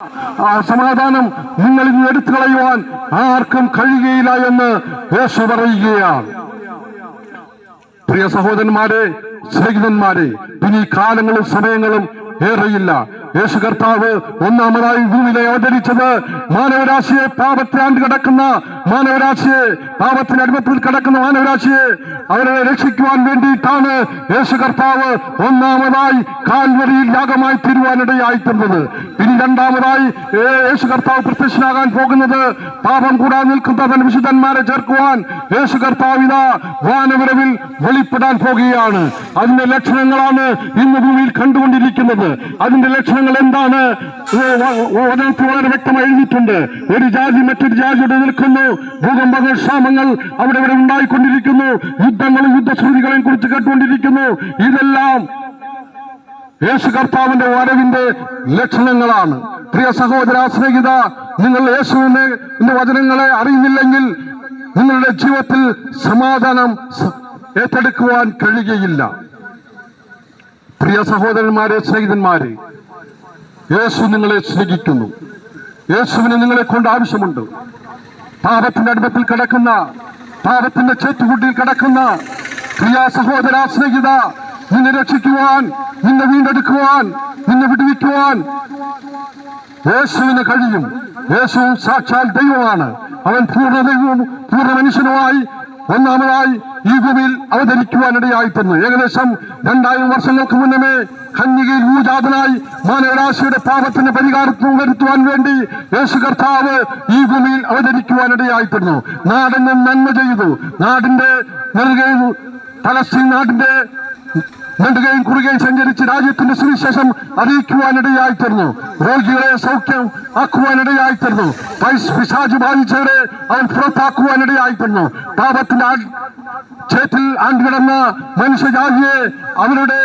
സമാധാനം നിങ്ങളിൽ നിന്ന് എടുത്തു കളയുവാൻ ആർക്കും കഴിയുകയില്ല എന്ന് യേശു പറയുകയാണ്. പ്രിയ സഹോദരന്മാരെ, സ്നേഹിതന്മാരെ, ഇനി കാലങ്ങളും സമയങ്ങളും ഏറെയില്ല. യേശു കർത്താവ് ഒന്നാമതായി ഭൂമിയിലെ അവതരിച്ചത് മാനവരാശിയെ പാപത്തിലാണ്ട് കിടക്കുന്ന മാനവരാശിയെ, പാപത്തിന് അടിമത്തിൽ കിടക്കുന്ന മാനവരാശിയെ അവരെ രക്ഷിക്കുവാൻ വേണ്ടിയിട്ടാണ് യേശു കർത്താവ് ഒന്നാമതായി കാൽവരിയിൽ യാഗമായി തീരുവാനിടയായിത്തീർന്നത്. ഇനി രണ്ടാമതായി യേശു കർത്താവ് പ്രത്യക്ഷനാകാൻ പോകുന്നത് പാപം കൂടാതെ നിൽക്കുന്ന തന്റെ വിശുദ്ധന്മാരെ ചേർക്കുവാൻ യേശു കർത്താവ് ഇതാ വാനവരവിൽ വെളിപ്പെടാൻ പോകുകയാണ്. അതിന്റെ ലക്ഷണങ്ങളാണ് ഇന്ന് ഭൂമിയിൽ കണ്ടുകൊണ്ടിരിക്കുന്നത്. അതിന്റെ ലക്ഷണങ്ങൾ എന്താണ്? വളരെ വ്യക്തമായി എഴുതിയിട്ടുണ്ട്. ഒരു ജാതി മറ്റൊരു ജാതിയോട് നിൽക്കുന്നു, ഭൂകമ്പങ്ങൾ, ക്ഷാമങ്ങൾ അവിടെ ഇവിടെ ഉണ്ടായിക്കൊണ്ടിരിക്കുന്നു, യുദ്ധങ്ങളും യുദ്ധശ്രുതികളെയും കുറിച്ച് കേട്ടുകൊണ്ടിരിക്കുന്നു. ഇതെല്ലാം യേശു കർത്താവിന്റെ വരവിന്റെ ലക്ഷണങ്ങളാണ്. പ്രിയ സഹോദര, സ്നേഹിത, നിങ്ങൾ യേശുവിന്റെ വചനങ്ങളെ അറിയുന്നില്ലെങ്കിൽ നിങ്ങളുടെ ജീവിതത്തിൽ സമാധാനം ഏറ്റെടുക്കുവാൻ കഴിയുകയില്ല. പ്രിയ സഹോദരന്മാരെ, സ്നേഹിതന്മാരെ, യേശു നിങ്ങളെ സ്നേഹിക്കുന്നു. യേശുവിന് നിങ്ങളെ കൊണ്ട് ആവശ്യമുണ്ട്. പാപത്തിന്റെ അടിമത്തിൽ കിടക്കുന്ന, പാപത്തിന്റെ ചേറ്റുകുട്ടിയിൽ കിടക്കുന്ന പ്രിയ സഹോദര, സ്നേഹിത, നിന്നെ രക്ഷിക്കുവാൻ, നിന്നെ വീണ്ടെടുക്കുവാൻ, നിന്നെ വിടുവിക്കുവാൻ യേശുവിന് കഴിയും. യേശു സാക്ഷാൽ ദൈവമാണ്. അവൻ പൂർണ്ണ ദൈവവും പൂർണ്ണ മനുഷ്യനുമായി ഒന്നാമതായി ഈ ഭൂമിയിൽ അവതരിക്കുവാനിടയായിത്തീർന്നു. ഏകദേശം 2000 വർഷങ്ങൾക്ക് മുന്നമേ കന്യകയിൽ ഭൂജാതനായി മാനവരാശിയുടെ പാപത്തിന് പരിഹാരം വരുത്തുവാൻ വേണ്ടി യേശു കർത്താവ് ഈ ഭൂമിയിൽ അവതരിക്കുവാനിടയായിത്തീർന്നു. നാടിന് നന്മ ചെയ്തു. നാടിന്റെ നെറുകയും പലസ്തീൻ നാടിന്റെ നെടുകയും കുറുകയും സഞ്ചരിച്ച് രാജ്യത്തിന്റെ സുവിശേഷം അറിയിക്കുവാനിടയായിത്തീർന്നു. രോഗികളെ സൗഖ്യം ആക്കുവാനിടയായിത്തീർന്നു. പിശാച് ബാധിച്ചവരെ അവൻ പുറത്താക്കുവാനിടയായിത്തീർന്നു. പാപത്തിന്റെ ചേറ്റിൽ ആണ്ടുകിടന്ന മനുഷ്യജാതിയെ അവരുടെ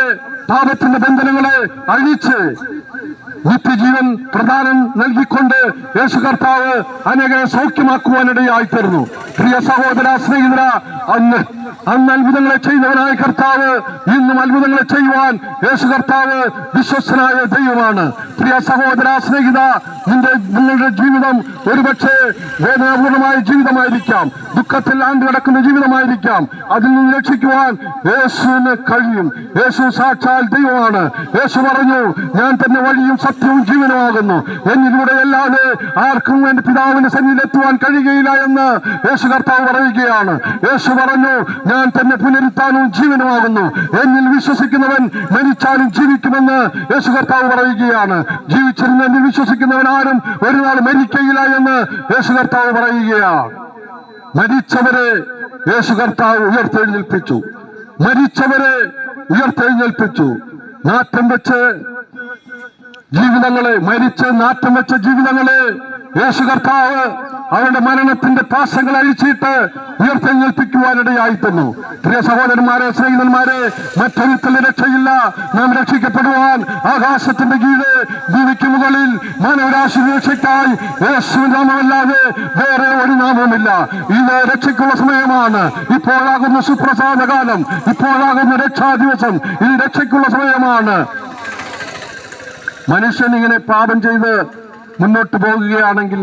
പാപത്തിന്റെ ബന്ധനങ്ങളെ അഴിച്ച് നിത്യജീവൻ പ്രദാനം നൽകിക്കൊണ്ട് യേശു കർത്താവ് അനേകരെ സൗഖ്യമാക്കുവാനിടയായിത്തീർന്നു. പ്രിയ സഹോദര, സ്നേഹിതര, അന്ന് അത്ഭുതങ്ങളെ ചെയ്യുന്നവനായ കർത്താവ് ഇന്നും അത്ഭുതങ്ങളെ ചെയ്യുവാൻ യേശു കർത്താവ് വിശ്വസ്തനായ ദൈവമാണ്. പ്രിയ സഹോദര, സ്നേഹിത, നിങ്ങളുടെ ജീവിതം ഒരുപക്ഷെ വേദനാപൂർണമായ ജീവിതമായിരിക്കാം, ദുഃഖത്തിൽ ആണ്ടുകിടക്കുന്ന ജീവിതമായിരിക്കാം. അതിൽ നിന്ന് രക്ഷിക്കുവാൻ യേശുവിന് കഴിയും. യേശു സാക്ഷാൽ ദൈവമാണ്. യേശു പറഞ്ഞു, ഞാൻ തന്നെ വഴിയും സത്യവും ജീവനുമാകുന്നു, എന്നിലൂടെ അല്ലാതെ ആർക്കും എന്റെ പിതാവിന്റെ സന്നിധിയിലെത്തുവാൻ കഴിയുകയില്ല എന്ന് യേശു കർത്താവ് പറയുകയാണ്. യേശു പറഞ്ഞു, ഞാൻ തന്നെ പുനരുത്ഥാനവും ജീവനുമാകുന്നു, എന്നിൽ വിശ്വസിക്കുന്നവൻ മരിച്ചാലും ജീവിക്കുമെന്ന് യേശു കർത്താവ് പറയുകയാണ്. ജീവിച്ചിരുന്ന എന്നിൽ വിശ്വസിക്കുന്നവൻ ആരും ഒരു നാൾ മരിക്കയില്ല എന്ന് യേശു കർത്താവ് പറയുകയാണ്. മരിച്ചവരെ യേശു കർത്താവ് ഉയർത്തെഴുന്നേൽപ്പിച്ചു. മരിച്ചവരെ ഉയർത്തെഴുന്നേൽപ്പിച്ചു. നാറ്റം വെച്ച് ജീവിതങ്ങളെ, മരിച്ച് നാറ്റം വെച്ച ജീവിതങ്ങളെ യേശു കർത്താവ് അവരുടെ മരണത്തിന്റെ പാശങ്ങൾ അഴിച്ചിട്ട് ഉയർത്തെഴുന്നേൽപ്പിക്കുവാനിടയായിത്തീർന്നു. പ്രിയ സഹോദരന്മാരെ, സ്നേഹിതന്മാരെ, മറ്റൊരുത്തൽ രക്ഷയില്ല. നാം രക്ഷിക്കപ്പെടുവാൻ ആകാശത്തിന്റെ കീഴെ ഭൂമിക്ക് മുകളിൽ മാനവരാശി രക്ഷയ്ക്കായി യേശു നാമമല്ലാതെ വേറെ ഒരു നാമവുമില്ല. ഇത് രക്ഷയ്ക്കുള്ള സമയമാണ്. ഇപ്പോഴാകുന്ന സുപ്രസാദ കാലം, ഇപ്പോഴാകുന്ന രക്ഷാ ദിവസം, ഇത് രക്ഷയ്ക്കുള്ള സമയമാണ്. മനുഷ്യൻ ഇങ്ങനെ പാപം ചെയ്ത് മുന്നോട്ട് പോകുകയാണെങ്കിൽ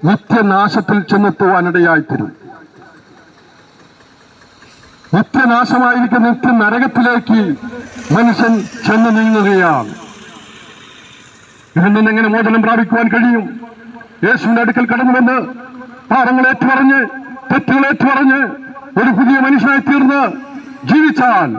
നിത്യനാശത്തിൽ ചെന്നെത്തുവാനിടയായിത്തീരും. നിത്യനാശമായിരിക്കുന്ന നിത്യ നരകത്തിലേക്ക് മനുഷ്യൻ ചെന്ന് നീങ്ങുകയാണ്. ഇതിൽ നിന്നെങ്ങനെ മോചനം പ്രാപിക്കുവാൻ കഴിയും? യേശുവിന്റെ അടുക്കൽ കടന്നു വന്ന് പാപങ്ങളേറ്റുപറഞ്ഞ്, തെറ്റുകളേറ്റുപറഞ്ഞ് ഒരു പുതിയ മനുഷ്യനായി തീർന്ന് ജീവിച്ചാൽ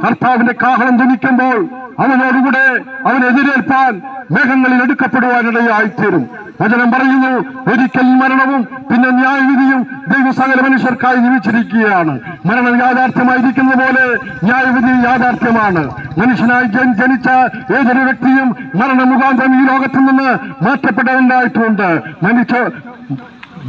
കർത്താവിന്റെ കാഹളം ധ്വനിക്കുമ്പോൾ അവനോടുകൂടെ അവനെതിരേൽപ്പാൻ മേഘങ്ങളിൽ എടുക്കപ്പെടുവാനിടയായിത്തീരും. വചനം പറയുന്നു, ഒരിക്കൽ മരണവും പിന്നെ ന്യായവിധിയും ദൈവം സകല മനുഷ്യർക്കായി നിയമിച്ചിരിക്കുകയാണ്. മരണം യാഥാർത്ഥ്യമായിരിക്കുന്ന പോലെ ന്യായവിധി യാഥാർത്ഥ്യമാണ്. മനുഷ്യനായി ജനിച്ച ഏതൊരു വ്യക്തിയും മരണമുഖാന്തരം ഈ ലോകത്തിൽ നിന്ന് മാറ്റപ്പെടേണ്ടതായിട്ടുണ്ട്.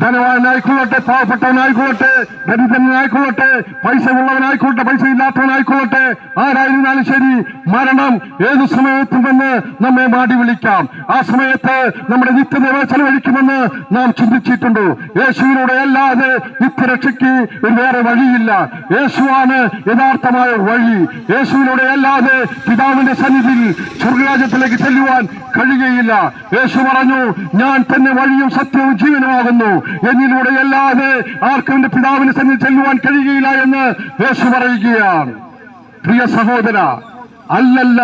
ധനവാനായിക്കൊള്ളട്ടെ, പാവപ്പെട്ടവനായിക്കൊള്ളട്ടെ, ദരിദ്രനായിക്കൊള്ളട്ടെ, പൈസ ഉള്ളവനായിക്കൊള്ളട്ടെ, പൈസ ഇല്ലാത്തവനായിക്കൊള്ളട്ടെ, ആരായിരുന്നാലും ശരി, മരണം ഏതു സമയത്തുമെന്ന് നമ്മെ മാടി വിളിക്കാം. ആ സമയത്ത് നമ്മുടെ നിത്യത ചെലവഴിക്കുമെന്ന് നാം ചിന്തിച്ചിട്ടുണ്ടോ? യേശുവിലൂടെ അല്ലാതെ നിത്യരക്ഷയ്ക്ക് ഒരു വേറെ വഴിയില്ല. യേശുവാണ് യഥാർത്ഥമായ വഴി. യേശുവിലൂടെ അല്ലാതെ പിതാവിന്റെ സന്നിധിയിൽ സ്വർഗരാജ്യത്തിലേക്ക് ചെല്ലുവാൻ കഴിയുകയില്ല. യേശു പറഞ്ഞു, ഞാൻ തന്നെ വഴിയും സത്യവും ജീവനുമാകുന്നു, എന്നിലൂടെ അല്ലാതെ ആർക്കും എന്റെ പിതാവിന്റെ സന്നിധി ചെല്ലുവാൻ കഴിയുകയില്ല എന്ന് യേശു പറയുകയാണ്. പ്രിയ സഹോദര, അല്ലല്ല,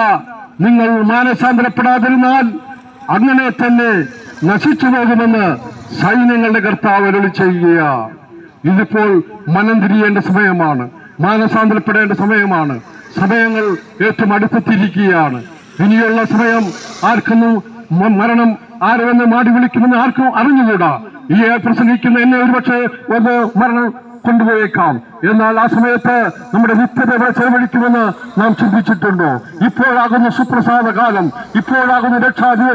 നിങ്ങൾ മാനസാന്തരപ്പെടാതിരുന്നാൽ അങ്ങനെ തന്നെ നശിച്ചു പോകുമെന്ന് സൈന്യങ്ങളുടെ കർത്താവ് അരുളി ചെയ്യുകയാണ്. ഇതിപ്പോൾ മനം തിരിയേണ്ട സമയമാണ്, മാനസാന്തരപ്പെടേണ്ട സമയമാണ്. സമയങ്ങൾ ഏറ്റവും അടുത്തെത്തിയിരിക്കുകയാണ്. ഇനിയുള്ള സമയം ആർക്കൊന്നും മരണം ആരെന്ന് മാടി വിളിക്കുമെന്ന് ആർക്കും അറിഞ്ഞുകൂടാ. ഈ പ്രസംഗിക്കുന്ന എന്നെ ഒരുപക്ഷെ ഒന്ന് മരണം കൊണ്ടുപോയേക്കാം. എന്നാൽ ആ സമയത്ത് നമ്മുടെ നിത്യത ചെലവഴിക്കുമെന്ന് നാം ചിന്തിച്ചിട്ടുണ്ടോ? ഇപ്പോഴാകുന്ന സുപ്രസാദ കാലം, ഇപ്പോഴാകുന്ന രക്ഷാ